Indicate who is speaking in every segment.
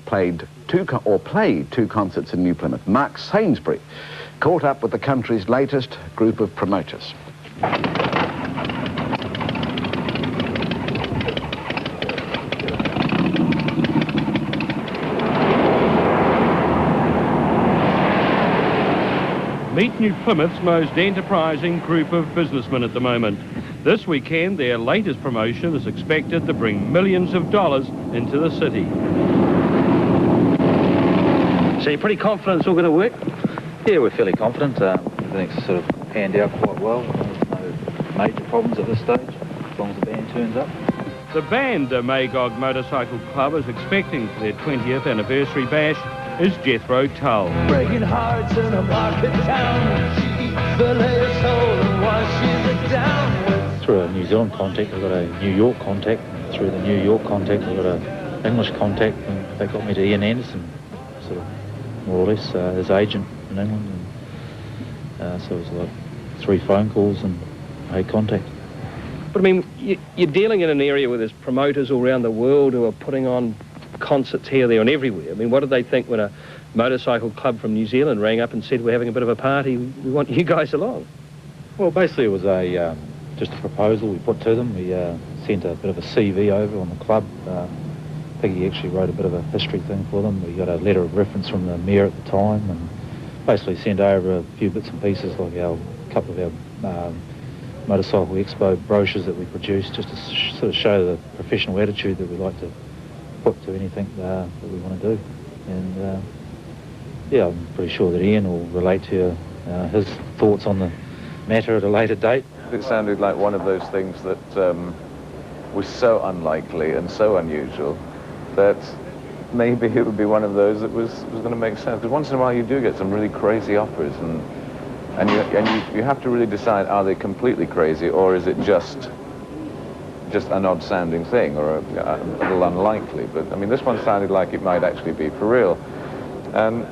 Speaker 1: played two concerts in New Plymouth. Mark Sainsbury caught up with the country's latest group of promoters.
Speaker 2: Meet New Plymouth's most enterprising group of businessmen at the moment. This weekend, their latest promotion is expected to bring millions of dollars into the city.
Speaker 3: So you're pretty confident it's all going to work?
Speaker 4: Yeah, we're fairly confident. Everything's sort of panned out quite well. There's no major problems at this stage, as long as the band turns up.
Speaker 2: The band the Magog Motorcycle Club is expecting for their 20th anniversary bash is Jethro Tull.
Speaker 5: Breaking hearts in a market town. She eats filet of soul and washes it down.
Speaker 4: Through a New Zealand contact, we've got a New York contact. Through the New York contact, we've got an English contact. And they got me to Ian Anderson, sort of more or less, his agent in England. And, so it was like 3 phone calls and made contact.
Speaker 3: But I mean, you're dealing in an area where there's promoters all around the world who are putting on concerts here, there and everywhere. I mean, what did they think when a motorcycle club from New Zealand rang up and said, we're having a bit of a party, we want you guys along?
Speaker 4: Well, basically it was just a proposal we put to them. We sent a bit of a CV over on the club. Peggy actually wrote a bit of a history thing for them. We got a letter of reference from the mayor at the time and basically sent over a few bits and pieces, like a couple of our Motorcycle Expo brochures that we produced, just to sort of show the professional attitude that we like to put to anything that we want to do. And yeah, I'm pretty sure that Ian will relate to his thoughts on the matter at a later date.
Speaker 6: It sounded like one of those things that was so unlikely and so unusual that maybe it would be one of those that was going to make sense. Because once in a while you do get some really crazy offers, and you have to really decide, are they completely crazy, or is it just an odd sounding thing, or a little unlikely. But I mean, this one sounded like it might actually be for real. And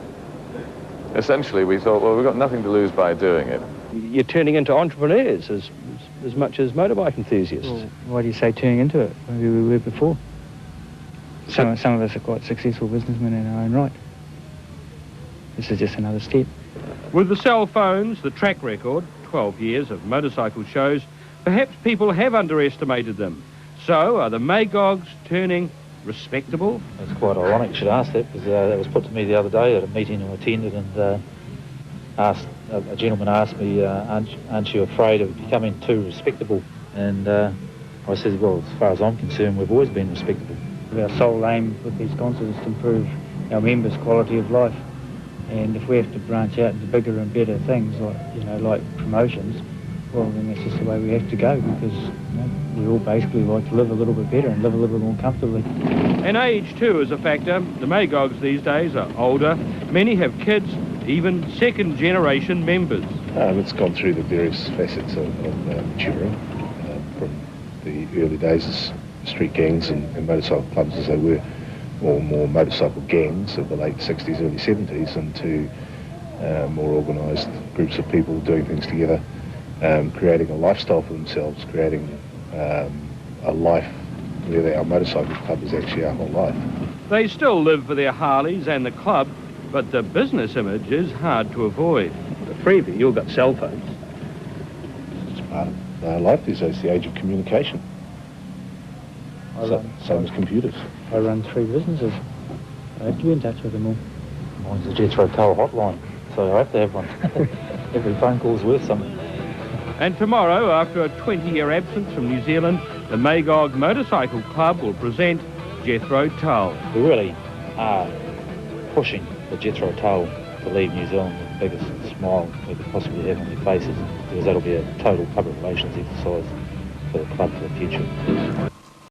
Speaker 6: essentially we thought, well, we've got nothing to lose by doing it.
Speaker 3: You're turning into entrepreneurs as much as motorbike enthusiasts.
Speaker 7: Well, why do you say turning into it? Maybe we were before. Some of us are quite successful businessmen in our own right. This is just another step.
Speaker 2: With the cell phones, the track record, 12 years of motorcycle shows, perhaps people have underestimated them. So, are the Magogs turning respectable?
Speaker 4: It's quite ironic you should ask that, because that was put to me the other day at a meeting I attended, and a gentleman asked me, aren't you afraid of becoming too respectable? And I said, well, as far as I'm concerned, we've always been respectable.
Speaker 7: Our sole aim with these concerts is to improve our members' quality of life. And if we have to branch out into bigger and better things, like promotions, well, then that's just the way we have to go, because we all basically like to live a little bit better and live a little bit more comfortably.
Speaker 2: And age, too, is a factor. The Magogs these days are older. Many have kids, even second-generation members.
Speaker 8: It's gone through the various facets of maturing, from the early days as street gangs and motorcycle clubs as they were, or more motorcycle gangs of the late 60s, early 70s, into more organised groups of people doing things together, creating a lifestyle for themselves, creating a life where our motorcycle club is actually our whole life.
Speaker 2: They still live for their Harleys and the club, but the business image is hard to avoid.
Speaker 3: The three of you all got cell phones.
Speaker 8: It's part of our life these days, the age of communication. Same as computers.
Speaker 7: I run 3 businesses. I have to be in touch with them all.
Speaker 4: Mine's the Jethro Tull hotline, so I have to have one. Every phone call's worth something.
Speaker 2: And tomorrow, after a 20-year absence from New Zealand, the Magog Motorcycle Club will present Jethro Tull.
Speaker 4: We really are pushing for Jethro Tull to leave New Zealand with the biggest smile we could possibly have on their faces, because that'll be a total public relations exercise for the club for the future.